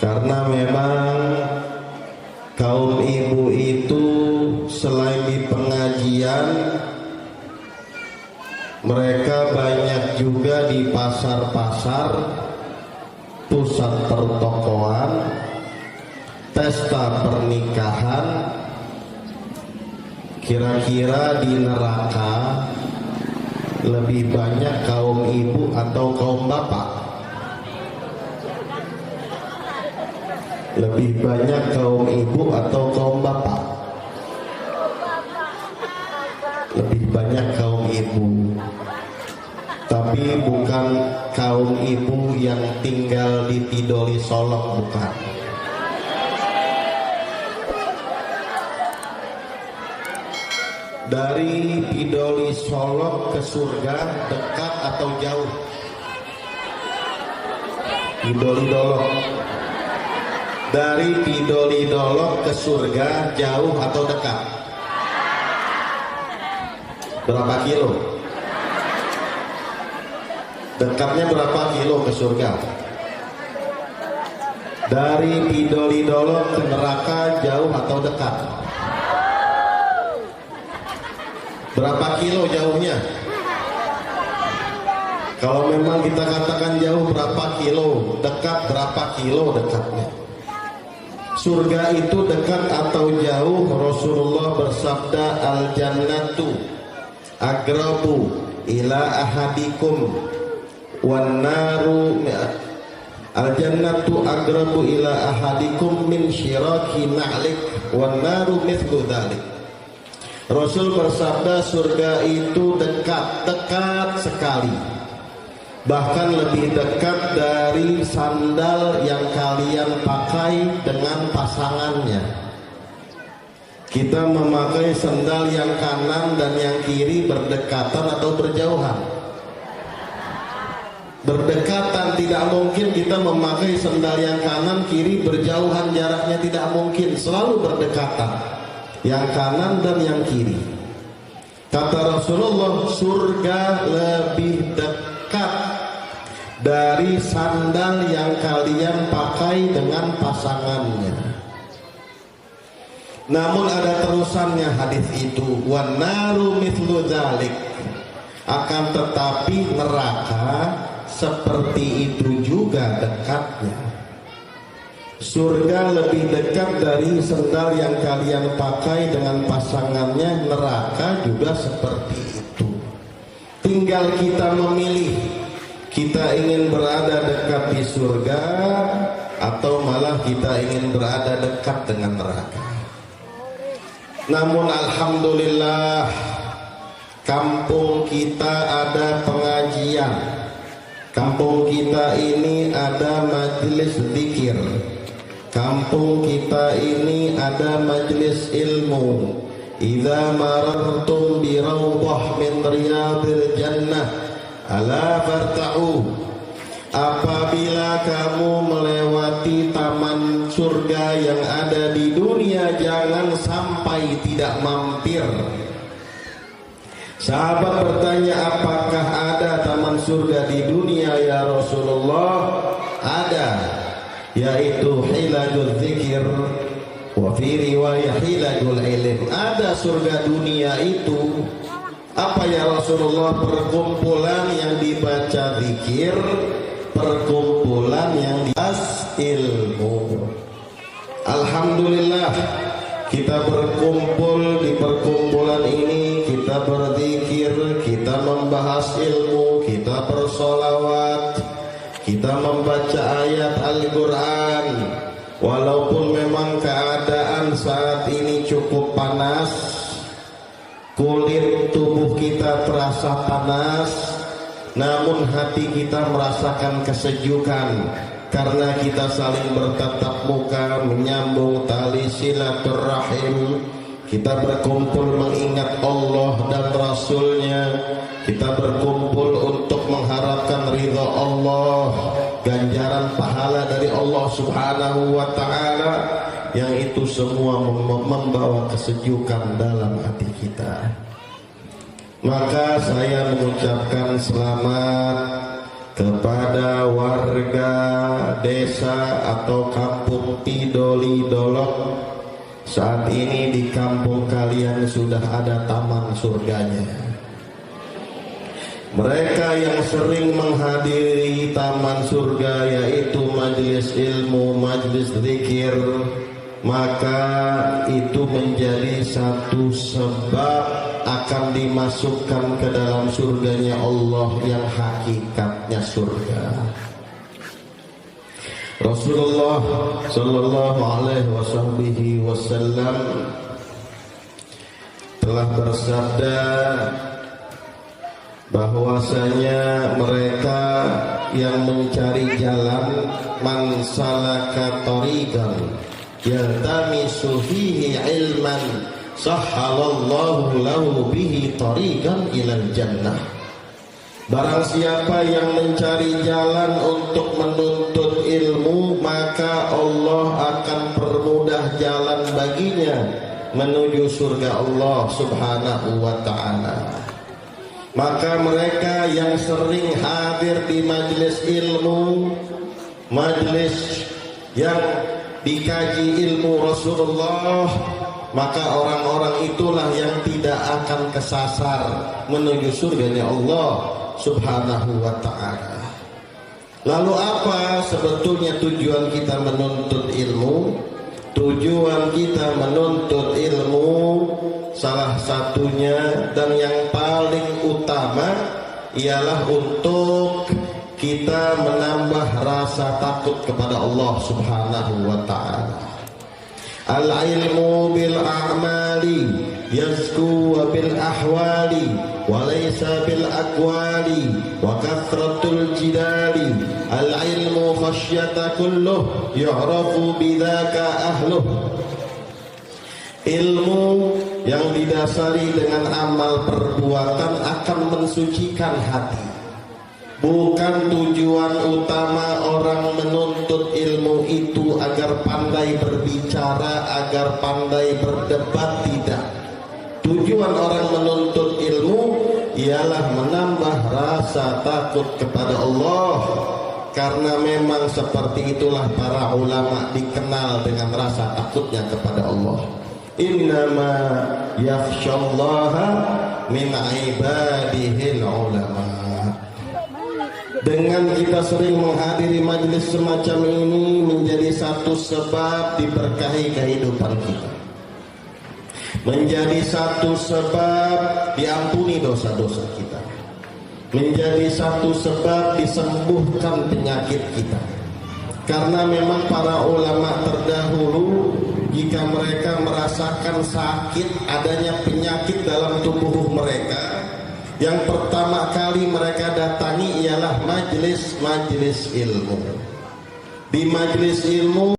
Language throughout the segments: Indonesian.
Karena memang kaum ibu itu selain di pengajian, mereka banyak juga di pasar-pasar, pusat pertokoan, pesta pernikahan. Kira-kira di neraka lebih banyak kaum ibu atau kaum bapak? Lebih banyak kaum ibu atau kaum bapak? Lebih banyak kaum ibu. Tapi bukan kaum ibu yang tinggal di Tidoli Solok, bukan. Dari Tidoli Solok ke surga dekat atau jauh? Tidoli Dolok. Dari Tidoli Dolok ke surga jauh atau dekat? Berapa kilo? Dekatnya berapa kilo ke surga? Dari Tidoli Dolok ke neraka jauh atau dekat? Berapa kilo jauhnya? Kalau memang kita katakan jauh, berapa kilo? Dekat berapa kilo dekatnya? Surga itu dekat atau jauh? Rasulullah bersabda, al jannatu agrabu ila ahadikum wan naru, al jannatu agrabu ila ahadikum min syiraki na'lik wan naru mithlu dhalik. Rasul bersabda, surga itu dekat sekali, bahkan lebih dekat dari sandal yang kalian pakai dengan pasangannya. Kita memakai sandal yang kanan dan yang kiri berdekatan atau berjauhan? Berdekatan. Tidak mungkin kita memakai sandal yang kanan kiri berjauhan, jaraknya tidak mungkin, selalu berdekatan, yang kanan dan yang kiri. Kata Rasulullah, surga lebih dekat dari sandal yang kalian pakai dengan pasangannya. Namun ada terusannya hadis itu, wan naru mithlu dzalik. Akan tetapi neraka seperti itu juga dekatnya. Surga lebih dekat dari sandal yang kalian pakai dengan pasangannya, neraka juga seperti itu. Tinggal kita memilih, kita ingin berada dekat di surga atau malah kita ingin berada dekat dengan neraka. Namun alhamdulillah, kampung kita ada pengajian, kampung kita ini ada majelis zikir, kampung kita ini ada majelis ilmu. Idza marartum bi rawdah min riyadil jannah ala farta'u. Apabila kamu melewati taman surga yang ada di dunia, jangan sampai tidak mampir. Sahabat bertanya, apakah ada taman surga di dunia ya Rasulullah? Ada, yaitu hilajul zikir wa fi riwayah hilajul ilm. Ada surga dunia itu. Apa ya Rasulullah? Perkumpulan yang dibaca zikir, perkumpulan yang dibahas ilmu. Alhamdulillah, kita berkumpul di perkumpulan ini, kita berzikir, kita membahas ilmu, kita bersolawat, kita membaca ayat Al-Quran. Walaupun memang keadaan saat ini cukup panas, kulit tubuh kita terasa panas, namun hati kita merasakan kesejukan karena kita saling bertatap muka, menyambung tali silaturahim. Kita berkumpul mengingat Allah dan Rasulnya. Kita berkumpul untuk mengharapkan ridha Allah, ganjaran pahala dari Allah Subhanahu wa ta'ala, yang itu semua membawa kesejukan dalam hati kita. Maka saya mengucapkan selamat kepada warga desa atau kampung Tidoli Dolok, saat ini di kampung kalian sudah ada taman surganya. Mereka yang sering menghadiri taman surga, yaitu majelis ilmu, majelis zikir, maka itu menjadi satu sebab akan dimasukkan ke dalam surganya Allah yang hakikatnya surga. Rasulullah sallallahu alaihi wasallam telah bersabda bahwasanya mereka yang mencari jalan, man salaka tariqan yaltamisu fihi ilman sahhalallahu lahu bihi tariqan ilal jannah. Barang siapa yang mencari jalan untuk menuntut ilmu, maka Allah akan permudah jalan baginya menuju surga Allah subhanahu wa ta'ala. Maka mereka yang sering hadir di majelis ilmu, majelis yang dikaji ilmu Rasulullah, maka orang-orang itulah yang tidak akan kesasar menuju surganya Allah subhanahu wa ta'ala. Lalu apa sebetulnya tujuan kita menuntut ilmu? Tujuan kita menuntut ilmu salah satunya dan yang paling utama ialah untuk kita menambah rasa takut kepada Allah subhanahu wa ta'ala. Al-ilmu bil a'mali yazku wa bil ahwali wa laysa bil aqwali wa kathratul jidali. Al-ilmu khasyata kulluh yu'rafu bidzaka ahluh. Ilmu yang didasari dengan amal perbuatan akan mensucikan hati. Bukan tujuan utama orang menuntut ilmu itu agar pandai berbicara, agar pandai berdebat, tidak. Tujuan orang menuntut ilmu ialah menambah rasa takut kepada Allah. Karena memang seperti itulah para ulama dikenal dengan rasa takutnya kepada Allah. Innama yakhsyallaha min ibadihil ulama. Dengan kita sering menghadiri majelis semacam ini menjadi satu sebab diberkahi kehidupan kita, menjadi satu sebab diampuni dosa-dosa kita, menjadi satu sebab disembuhkan penyakit kita. Karena memang para ulama terdahulu jika mereka merasakan sakit, adanya penyakit dalam tubuh mereka, yang pertama kali mereka datangi ialah majelis ilmu. Di majelis ilmu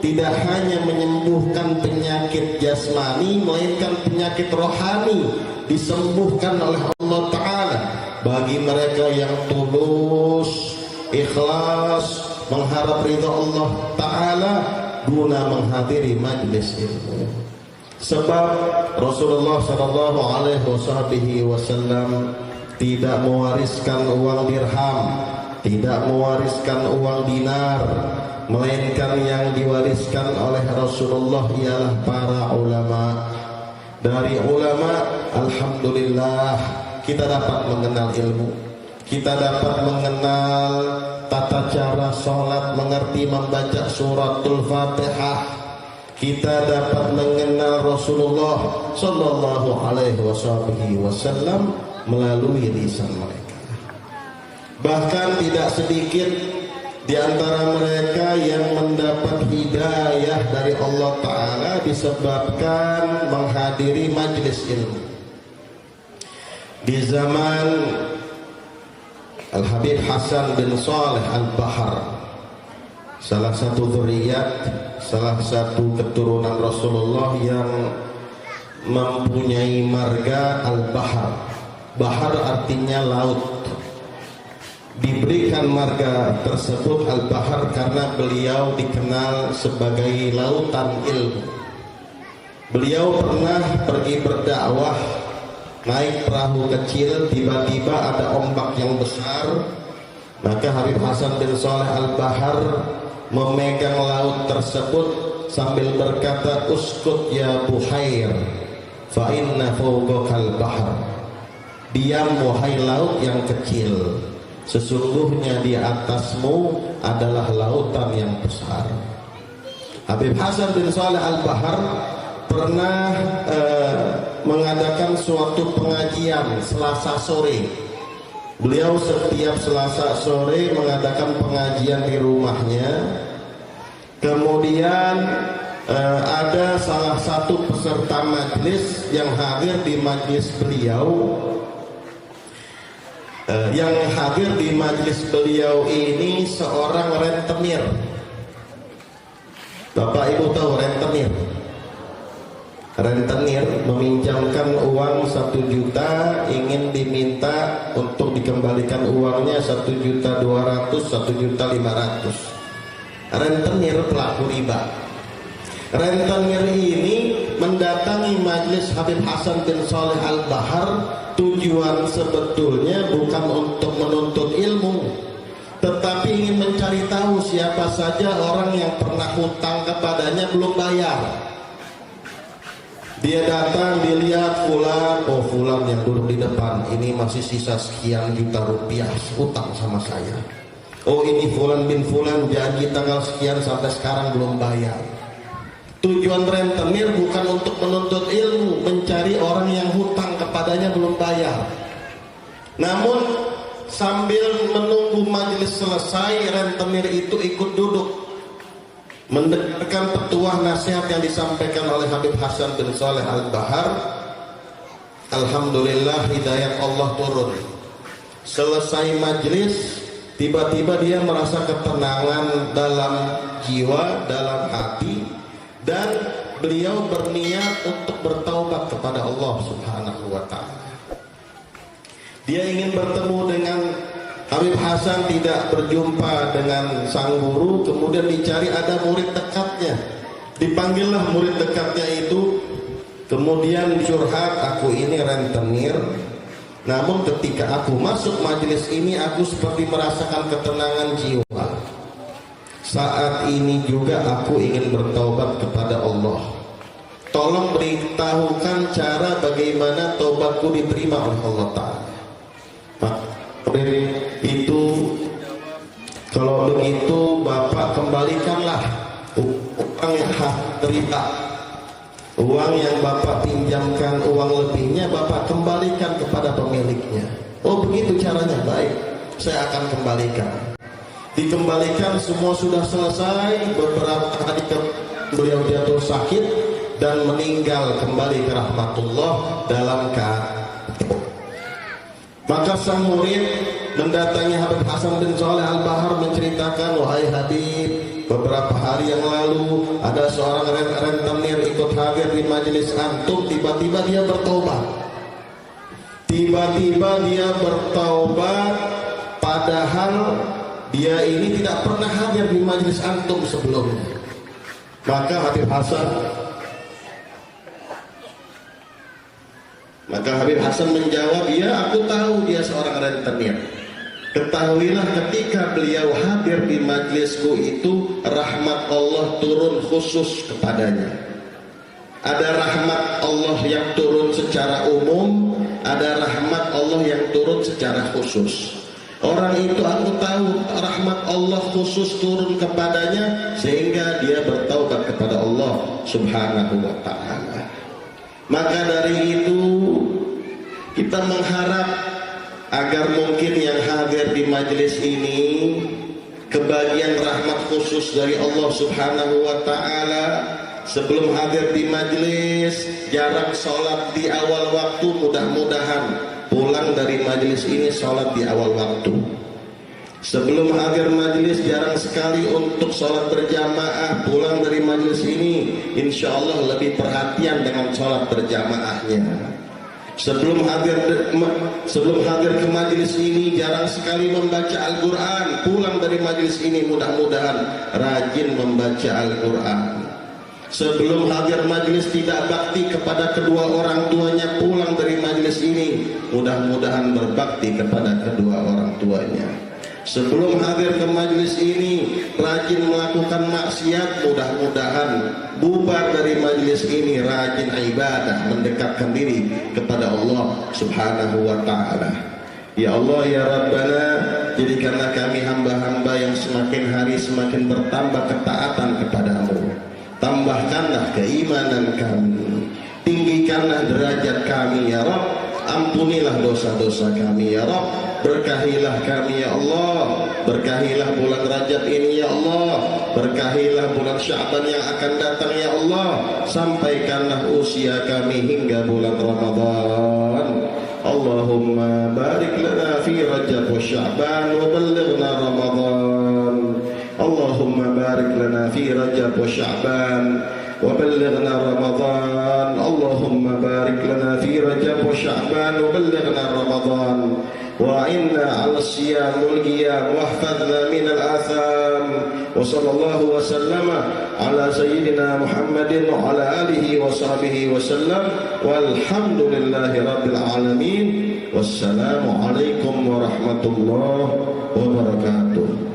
tidak hanya menyembuhkan penyakit jasmani, melainkan penyakit rohani disembuhkan oleh Allah Ta'ala. Bagi mereka yang tulus, ikhlas, mengharap ridha Allah Ta'ala guna menghadiri majelis ilmu. Sebab Rasulullah sallallahu alaihi wasallam tidak mewariskan uang dirham, tidak mewariskan uang dinar, melainkan yang diwariskan oleh Rasulullah ialah para ulama. Dari ulama, alhamdulillah, kita dapat mengenal ilmu, kita dapat mengenal tata cara sholat, mengerti membaca suratul Fatihah. Kita dapat mengenal Rasulullah sallallahu alaihi wasallam melalui lisan mereka. Bahkan tidak sedikit di antara mereka yang mendapat hidayah dari Allah Ta'ala disebabkan menghadiri majelis ilmu. Di zaman Al-Habib Hasan bin Saleh Al-Bahar, salah satu dzurriyyat, salah satu keturunan Rasulullah yang mempunyai marga Al-Bahar. Bahar artinya laut. Diberikan marga tersebut Al-Bahar karena beliau dikenal sebagai lautan ilmu. Beliau pernah pergi berdakwah, naik perahu kecil, tiba-tiba ada ombak yang besar. Maka Habib Hasan bin Saleh Al-Bahar memegang laut tersebut sambil berkata, uskut ya Buhair fa inna fawqakal bahr. Diam wahai laut yang kecil, sesungguhnya di atasmu adalah lautan yang besar. Habib Hasan bin Saleh Al-Bahar pernah mengadakan suatu pengajian Selasa sore. Beliau setiap Selasa sore mengadakan pengajian di rumahnya. Kemudian ada salah satu peserta majelis yang hadir di majelis beliau. Yang hadir di majelis beliau ini seorang rentenir. Bapak Ibu tahu rentenir? Rentenir meminjamkan uang 1 juta, ingin diminta untuk dikembalikan uangnya 1.200.000, 1.500.000. Rentenir pelaku riba. Rentenir ini mendatangi majelis Habib Hasan bin Saleh Al-Bahar, tujuan sebetulnya bukan untuk menuntut ilmu, tetapi ingin mencari tahu siapa saja orang yang pernah hutang kepadanya belum bayar. Dia datang, dilihat fulan, oh fulan yang duduk di depan ini masih sisa sekian juta rupiah hutang sama saya. Oh ini fulan bin fulan janji tanggal sekian sampai sekarang belum bayar. Tujuan rentenir bukan untuk menuntut ilmu, mencari orang yang hutang kepadanya belum bayar. Namun sambil menunggu majelis selesai, rentenir itu ikut duduk mendengarkan petuah nasihat yang disampaikan oleh Habib Hasan bin Saleh Al-Bahar. Alhamdulillah hidayat Allah turun. Selesai majelis, tiba-tiba dia merasa ketenangan dalam jiwa, dalam hati, dan beliau berniat untuk bertaubat kepada Allah Subhanahu wa ta'ala. Dia ingin bertemu dengan Habib Hasan, tidak berjumpa dengan sang guru. Kemudian dicari ada murid dekatnya, dipanggillah murid dekatnya itu. Kemudian curhat, aku ini rentenir, namun ketika aku masuk majelis ini aku seperti merasakan ketenangan jiwa. Saat ini juga aku ingin bertaubat kepada Allah. Tolong beritahukan cara bagaimana taubatku diterima oleh Allah Ta'ala. Itu kalau begitu Bapak kembalikanlah uang yang terima, uang yang Bapak pinjamkan, uang lebihnya Bapak kembalikan kepada pemiliknya. Oh begitu caranya, baik, saya akan kembalikan. Dikembalikan, semua sudah selesai. Beberapa hari beliau jatuh sakit dan meninggal kembali ke rahmatullah dalam keadaan. Maka sang murid mendatangi Habib Hasan bin Saleh Al-Bahar menceritakan, wahai Habib, beberapa hari yang lalu ada seorang rentenir ikut hadir di majelis antum, tiba-tiba dia bertobat. Tiba-tiba dia bertaubat, padahal dia ini tidak pernah hadir di majelis antum sebelumnya. Maka Habib Hasan menjawab, ya aku tahu dia seorang rentenir. Ketahuilah ketika beliau hadir di majelisku itu, rahmat Allah turun khusus kepadanya. Ada rahmat Allah yang turun secara umum, ada rahmat Allah yang turun secara khusus. Orang itu aku tahu rahmat Allah khusus turun kepadanya sehingga dia bertaubat kepada Allah Subhanahu wa ta'ala. Maka dari itu kita mengharap agar mungkin yang hadir di majelis ini kebagian rahmat khusus dari Allah Subhanahu wa ta'ala. Sebelum hadir di majelis jarang sholat di awal waktu, mudah-mudahan pulang dari majelis ini sholat di awal waktu. Sebelum hadir majelis jarang sekali untuk sholat berjamaah, pulang dari majelis ini insya Allah lebih perhatian dengan sholat berjamaahnya. Sebelum hadir ke majelis ini jarang sekali membaca Al-Quran, pulang dari majelis ini mudah-mudahan rajin membaca Al-Quran. Sebelum hadir majelis tidak bakti kepada kedua orang tuanya, pulang dari majelis ini mudah-mudahan berbakti kepada kedua orang tuanya. Sebelum hadir ke majelis ini rajin melakukan maksiat, mudah-mudahan bubar dari majelis ini rajin ibadah, mendekatkan diri kepada Allah Subhanahu wa ta'ala. Ya Allah ya Rabbana, jadikanlah kami hamba-hamba yang semakin hari semakin bertambah ketaatan kepadamu. Tambahkanlah keimanan kami, tinggikanlah derajat kami ya Rabb, ampunilah dosa-dosa kami ya Rabb. Berkahilah kami ya Allah, berkahilah bulan Rajab ini ya Allah, berkahilah bulan Sya'ban yang akan datang ya Allah, sampaikanlah usia kami hingga bulan Ramadan. Allahumma barik lana fi Rajab wa Sya'ban wa ballighna Ramadan. Allahumma barik lana fi Rajab wa Sya'ban wa ballighna Ramadan. Allahumma barik lana fi Rajab wa Sya'ban wa ballighna Ramadan. وإنا على الصيام والقيام واحفظنا من الآثام وصلى الله وسلم على سيدنا محمد وعلى آله وصحبه وسلم والحمد لله رب العالمين والسلام عليكم ورحمة الله وبركاته.